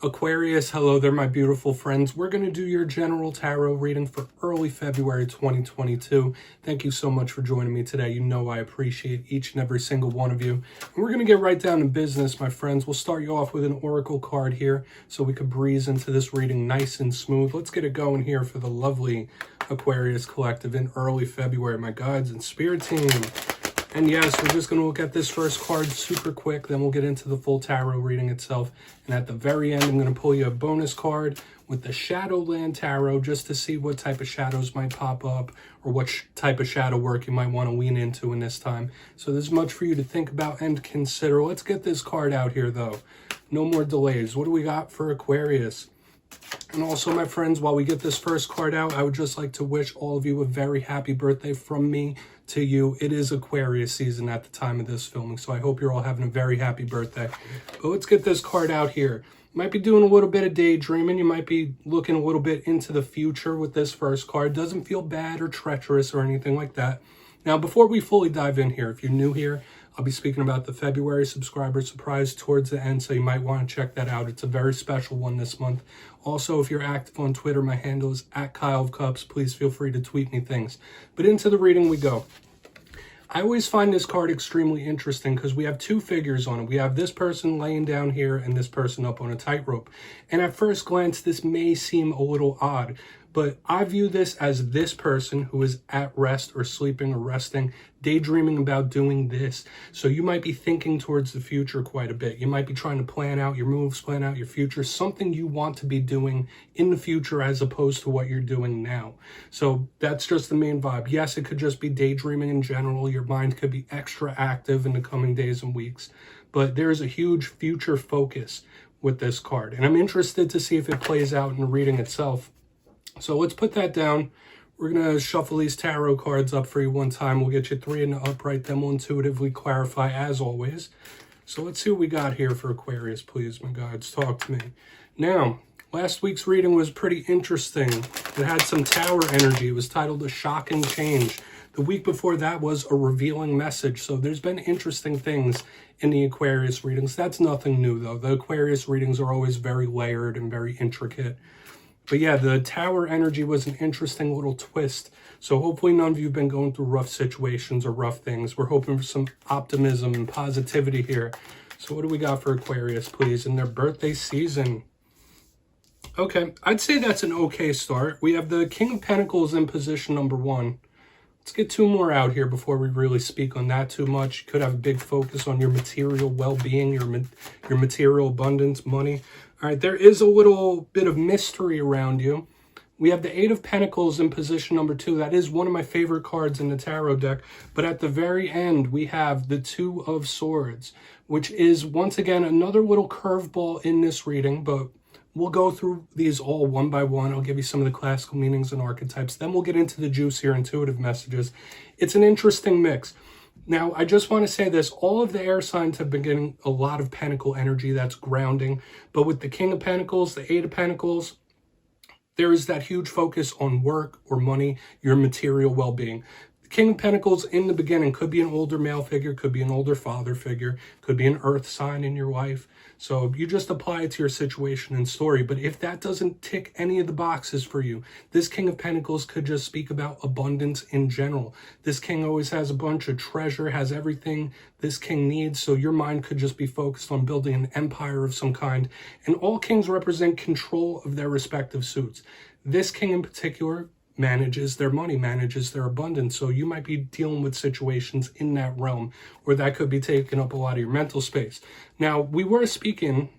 Aquarius, hello there, my beautiful friends. We're going to do your general tarot reading for early February 2022. Thank you so much for joining me today. You know I appreciate each and every single one of you. And we're going to get right down to business, my friends. We'll start you off with an oracle card here so we could breeze into this reading nice and smooth. Let's get it going here for the lovely Aquarius collective in early February, my guides and spirit team. And yes, we're just going to look at this first card super quick, then we'll get into the full tarot reading itself. And at the very end, I'm going to pull you a bonus card with the Shadowland Tarot just to see what type of shadows might pop up or what type of shadow work you might want to lean into in this time. So there's much for you to think about and consider. Let's get this card out here, though. No more delays. What do we got for Aquarius? And also, my friends, while we get this first card out, I would just like to wish all of you a very happy birthday from me to you. It is Aquarius season at the time of this filming, so I hope you're all having a very happy birthday. But let's get this card out here. You might be doing a little bit of daydreaming. You might be looking a little bit into the future with this first card. Doesn't feel bad or treacherous or anything like that. Now, before we fully dive in here, if you're new here, I'll be speaking about the February subscriber surprise towards the end, so you might want to check that out. It's a very special one this month. Also, if you're active on Twitter, my handle is @KyleofCups. Please feel free to tweet me things. But into the reading we go. I always find this card extremely interesting because we have two figures on it. We have this person laying down here and this person up on a tightrope. And at first glance, this may seem a little odd, but I view this as this person who is at rest or sleeping or resting, daydreaming about doing this. So you might be thinking towards the future quite a bit. You might be trying to plan out your moves, plan out your future, something you want to be doing in the future as opposed to what you're doing now. So that's just the main vibe. Yes, it could just be daydreaming in general. Your mind could be extra active in the coming days and weeks, but there is a huge future focus with this card. And I'm interested to see if it plays out in the reading itself. So let's put that down. We're going to shuffle these tarot cards up for you one time. We'll get you three in the upright, then we'll intuitively clarify as always. So let's see what we got here for Aquarius, please, my guides. Talk to me. Now, last week's reading was pretty interesting. It had some tower energy. It was titled A Shocking Change. The week before that was a revealing message. So there's been interesting things in the Aquarius readings. That's nothing new, though. The Aquarius readings are always very layered and very intricate. But yeah, the tower energy was an interesting little twist. So hopefully none of you have been going through rough situations or rough things. We're hoping for some optimism and positivity here. So what do we got for Aquarius, please, in their birthday season? Okay, I'd say that's an okay start. We have the King of Pentacles in position number 1. Let's get two more out here before we really speak on that too much. You could have a big focus on your material well-being, your material abundance, money. All right, there is a little bit of mystery around you. We have the Eight of Pentacles in position number 2. That is one of my favorite cards in the tarot deck. But at the very end, we have the Two of Swords, which is, once again, another little curveball in this reading. But we'll go through these all one by one. I'll give you some of the classical meanings and archetypes. Then we'll get into the juicier intuitive messages. It's an interesting mix. Now, I just want to say this. All of the air signs have been getting a lot of pentacle energy. That's grounding. But with the King of Pentacles, the Eight of Pentacles, there is that huge focus on work or money, your material well-being. The King of Pentacles in the beginning could be an older male figure, could be an older father figure, could be an earth sign in your life. So you just apply it to your situation and story. But if that doesn't tick any of the boxes for you, this King of Pentacles could just speak about abundance in general. This king always has a bunch of treasure, has everything this king needs. So your mind could just be focused on building an empire of some kind. And all kings represent control of their respective suits. This king in particular manages their money, manages their abundance. So you might be dealing with situations in that realm, or that could be taking up a lot of your mental space. Now, we were speaking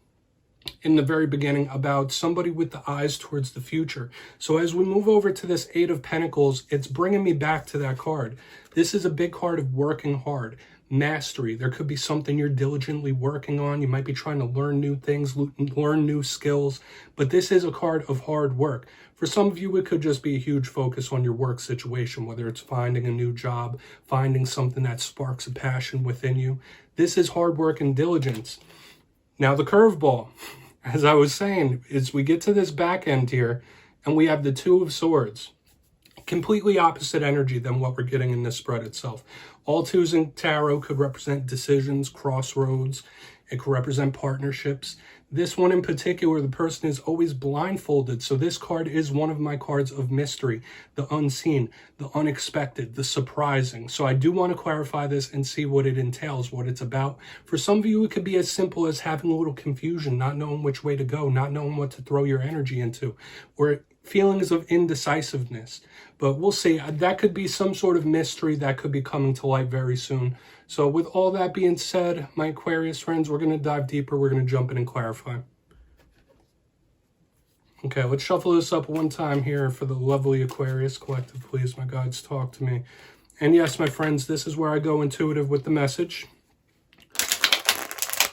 in the very beginning about somebody with the eyes towards the future. So as we move over to this Eight of Pentacles, it's bringing me back to that card. This is a big card of working hard. Mastery. There could be something you're diligently working on. You might be trying to learn new things, learn new skills, but this is a card of hard work. For some of you, it could just be a huge focus on your work situation, whether it's finding a new job, finding something that sparks a passion within you. This is hard work and diligence. Now, the curveball, as I was saying, is we get to this back end here, and we have the Two of Swords. Completely opposite energy than what we're getting in this spread itself. All twos in tarot could represent decisions, crossroads. It could represent partnerships. This one in particular, the person is always blindfolded. So this card is one of my cards of mystery, the unseen, the unexpected, the surprising. So I do want to clarify this and see what it entails, what it's about. For some of you, it could be as simple as having a little confusion, not knowing which way to go, not knowing what to throw your energy into, or feelings of indecisiveness. But we'll see. That could be some sort of mystery that could be coming to light very soon. So with all that being said, my Aquarius friends, we're going to dive deeper. We're going to jump in and clarify. Okay, let's shuffle this up one time here for the lovely Aquarius collective. Please, my guides, talk to me. And yes, my friends, this is where I go intuitive with the message,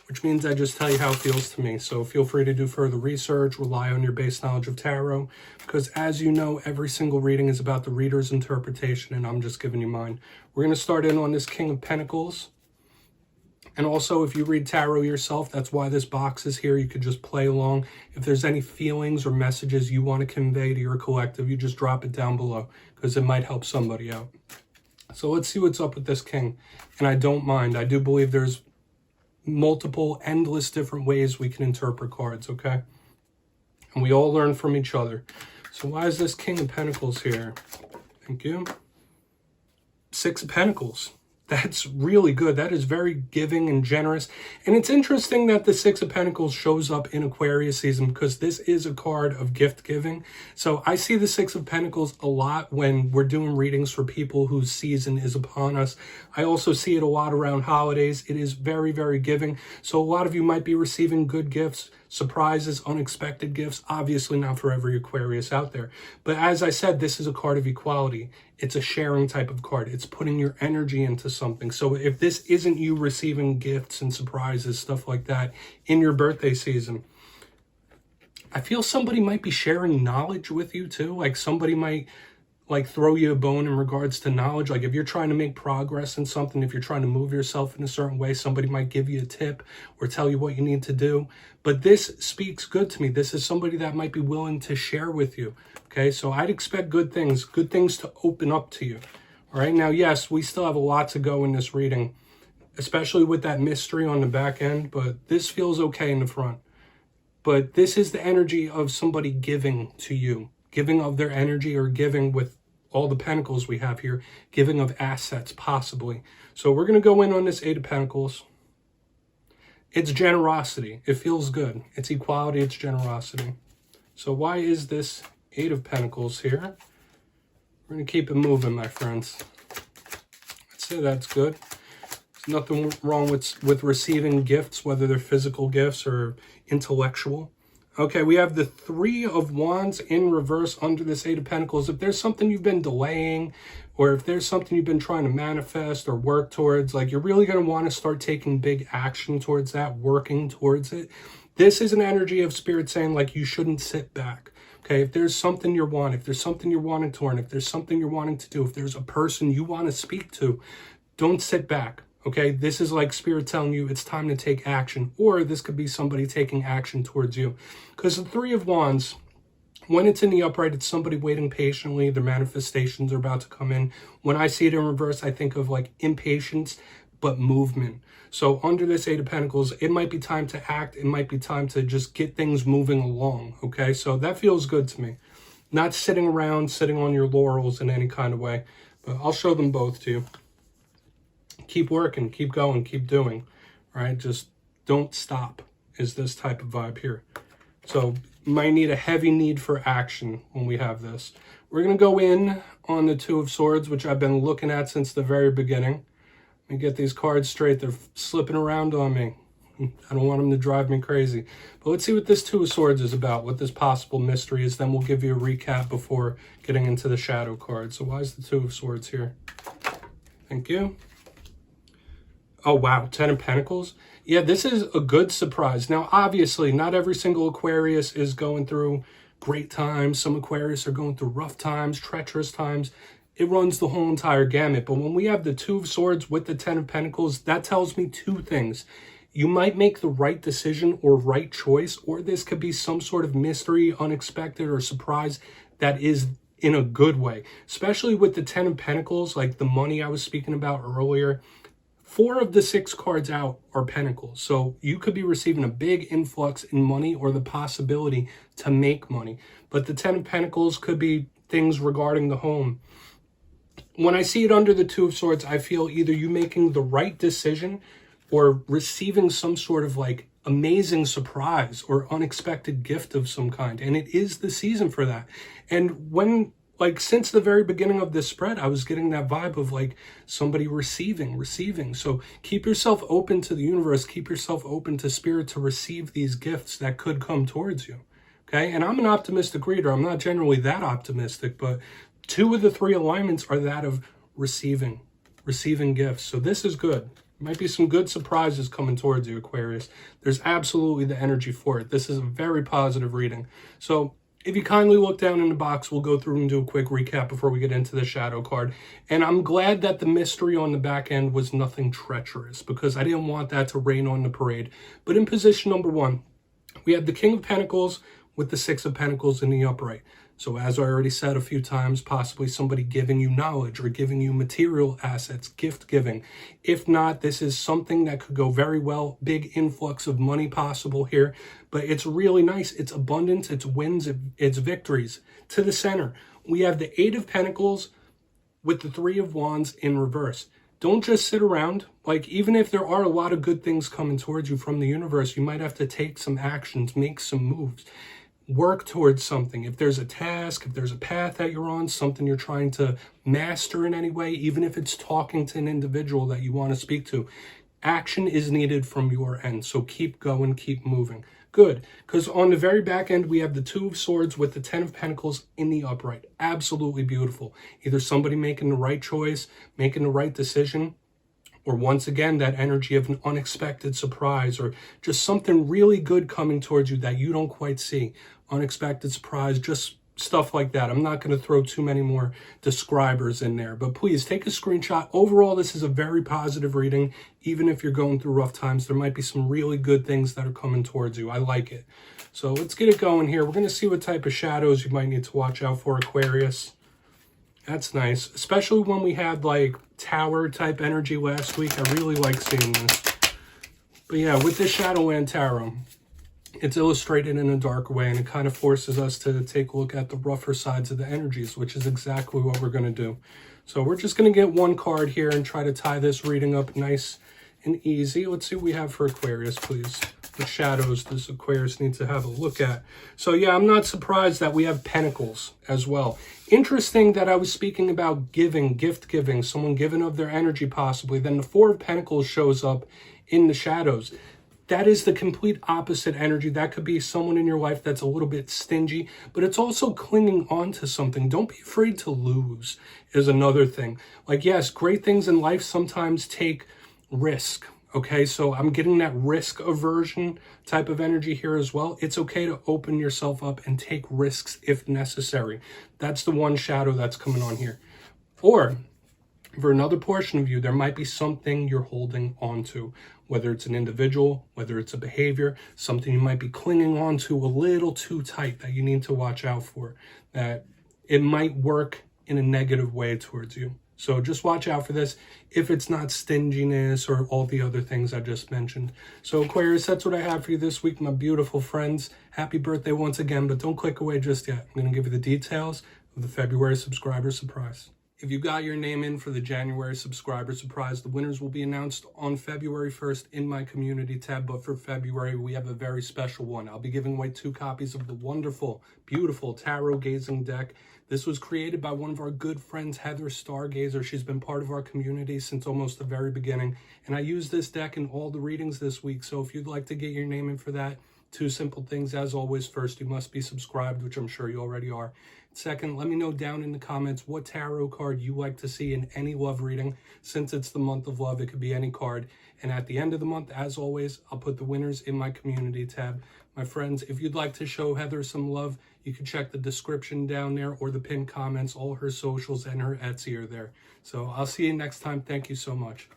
which means I just tell you how it feels to me. So feel free to do further research, rely on your base knowledge of tarot, because as you know, every single reading is about the reader's interpretation, and I'm just giving you mine. We're going to start in on this King of Pentacles. And also, if you read tarot yourself, that's why this box is here. You could just play along. If there's any feelings or messages you want to convey to your collective, you just drop it down below, because it might help somebody out. So let's see what's up with this King. And I don't mind. I do believe there's multiple, endless different ways we can interpret cards, okay? And we all learn from each other. So why is this King of Pentacles here? Thank you. Six of Pentacles. That's really good. That is very giving and generous. And it's interesting that the Six of Pentacles shows up in Aquarius season, because this is a card of gift giving. So I see the Six of Pentacles a lot when we're doing readings for people whose season is upon us. I also see it a lot around holidays. It is very, very giving. So a lot of you might be receiving good gifts, surprises, unexpected gifts. Obviously not for every Aquarius out there. But as I said, this is a card of equality. It's a sharing type of card. It's putting your energy into something. So if this isn't you receiving gifts and surprises, stuff like that, in your birthday season, I feel somebody might be sharing knowledge with you too. Like somebody might like throw you a bone in regards to knowledge. Like if you're trying to make progress in something, if you're trying to move yourself in a certain way, somebody might give you a tip or tell you what you need to do. But this speaks good to me. This is somebody that might be willing to share with you. Okay, so I'd expect good things to open up to you. All right, now, yes, we still have a lot to go in this reading, especially with that mystery on the back end, but this feels okay in the front. But this is the energy of somebody giving to you, giving of their energy, or giving with all the pentacles we have here, giving of assets, possibly. So we're going to go in on this Eight of Pentacles. It's generosity. It feels good. It's equality. It's generosity. So why is this Eight of Pentacles here? We're going to keep it moving, my friends. I'd say that's good. There's nothing wrong with receiving gifts, whether they're physical gifts or intellectual. Okay, we have the Three of Wands in reverse under this Eight of Pentacles. If there's something you've been delaying, or if there's something you've been trying to manifest or work towards, like you're really going to want to start taking big action towards that, working towards it. This is an energy of Spirit saying like you shouldn't sit back. Okay, if there's something you want, if there's something you're wanting to learn, if there's something you're wanting to do, if there's a person you want to speak to, don't sit back. Okay, this is like Spirit telling you it's time to take action, or this could be somebody taking action towards you. Because the Three of Wands, when it's in the upright, it's somebody waiting patiently. Their manifestations are about to come in. When I see it in reverse, I think of like impatience, but movement. So under this Eight of Pentacles, it might be time to act. It might be time to just get things moving along. Okay, so that feels good to me. Not sitting around, sitting on your laurels in any kind of way. But I'll show them both to you. Keep working, keep going, keep doing, right? Just don't stop is this type of vibe here. So might need a heavy need for action when we have this. We're going to go in on the Two of Swords, which I've been looking at since the very beginning. Let me get these cards straight. They're slipping around on me. I don't want them to drive me crazy. But let's see what this Two of Swords is about, what this possible mystery is. Then we'll give you a recap before getting into the shadow card. So why is the Two of Swords here? Thank you. Oh, wow. 10 of Pentacles. Yeah, this is a good surprise. Now, obviously, not every single Aquarius is going through great times. Some Aquarius are going through rough times, treacherous times. It runs the whole entire gamut. But when we have the Two of Swords with the 10 of Pentacles, that tells me two things. You might make the right decision or right choice, or this could be some sort of mystery, unexpected, or surprise that is in a good way. Especially with the 10 of Pentacles, like the money I was speaking about earlier. 4 of the 6 cards out are pentacles. So you could be receiving a big influx in money or the possibility to make money. But the 10 of Pentacles could be things regarding the home. When I see it under the 2 of Swords, I feel either you making the right decision or receiving some sort of like amazing surprise or unexpected gift of some kind. And it is the season for that. And when, like, since the very beginning of this spread, I was getting that vibe of like somebody receiving. So keep yourself open to the universe. Keep yourself open to spirit to receive these gifts that could come towards you. Okay. And I'm an optimistic reader. I'm not generally that optimistic, but 2 of the 3 alignments are that of receiving gifts. So this is good. Might be some good surprises coming towards you, Aquarius. There's absolutely the energy for it. This is a very positive reading. So if you kindly look down in the box, we'll go through and do a quick recap before we get into the shadow card. And I'm glad that the mystery on the back end was nothing treacherous, because I didn't want that to rain on the parade. But in position number 1, we have the King of Pentacles with the 6 of Pentacles in the upright. So as I already said a few times, possibly somebody giving you knowledge or giving you material assets, gift giving. If not, this is something that could go very well. Big influx of money possible here, but it's really nice. It's abundance, it's wins, it's victories. To the center, we have the 8 of Pentacles with the 3 of Wands in reverse. Don't just sit around. Like, even if there are a lot of good things coming towards you from the universe, you might have to take some actions, make some moves. Work towards something. If there's a task, if there's a path that you're on, something you're trying to master in any way, even if it's talking to an individual that you want to speak to, action is needed from your end. So keep going, keep moving. Good, because on the very back end, we have the 2 of Swords with the 10 of Pentacles in the upright. Absolutely beautiful. Either somebody making the right choice, making the right decision, or once again, that energy of an unexpected surprise or just something really good coming towards you that you don't quite see. Unexpected surprise, just stuff like that. I'm not going to throw too many more describers in there, but please take a screenshot. Overall, this is a very positive reading. Even if you're going through rough times, there might be some really good things that are coming towards you. I like it. So let's get it going here. We're going to see what type of shadows you might need to watch out for, Aquarius. That's nice, especially when we had like tower type energy last week. I really like seeing this. But yeah, with the Shadowland Tarot, it's illustrated in a darker way, and it kind of forces us to take a look at the rougher sides of the energies, which is exactly what we're going to do. So we're just going to get one card here and try to tie this reading up nice and easy. Let's see what we have for Aquarius, please. The shadows does Aquarius need to have a look at. So yeah, I'm not surprised that we have Pentacles as well. Interesting that I was speaking about giving, gift giving, someone giving of their energy possibly. Then the 4 of Pentacles shows up in the shadows. That is the complete opposite energy. That could be someone in your life that's a little bit stingy, but it's also clinging on to something. Don't be afraid to lose is another thing. Like, yes, great things in life sometimes take risk. Okay, so I'm getting that risk aversion type of energy here as well. It's okay to open yourself up and take risks if necessary. That's the one shadow that's coming on here. Or for another portion of you, there might be something you're holding on to, whether it's an individual, whether it's a behavior, something you might be clinging on to a little too tight that you need to watch out for, that it might work in a negative way towards you. So just watch out for this if it's not stinginess or all the other things I just mentioned. So Aquarius, that's what I have for you this week, my beautiful friends. Happy birthday once again, but don't click away just yet. I'm going to give you the details of the February subscriber surprise. If you got your name in for the January subscriber surprise, the winners will be announced on February 1st in my community tab. But for February, we have a very special one. I'll be giving away 2 copies of the wonderful, beautiful tarot gazing deck. This was created by one of our good friends, Heather Stargazer. She's been part of our community since almost the very beginning. And I use this deck in all the readings this week. So if you'd like to get your name in for that, 2 simple things. As always, first, you must be subscribed, which I'm sure you already are. Second, let me know down in the comments what tarot card you like to see in any love reading. Since it's the month of love, it could be any card. And at the end of the month, as always, I'll put the winners in my community tab. My friends, if you'd like to show Heather some love, you can check the description down there or the pinned comments. All her socials and her Etsy are there. So I'll see you next time. Thank you so much.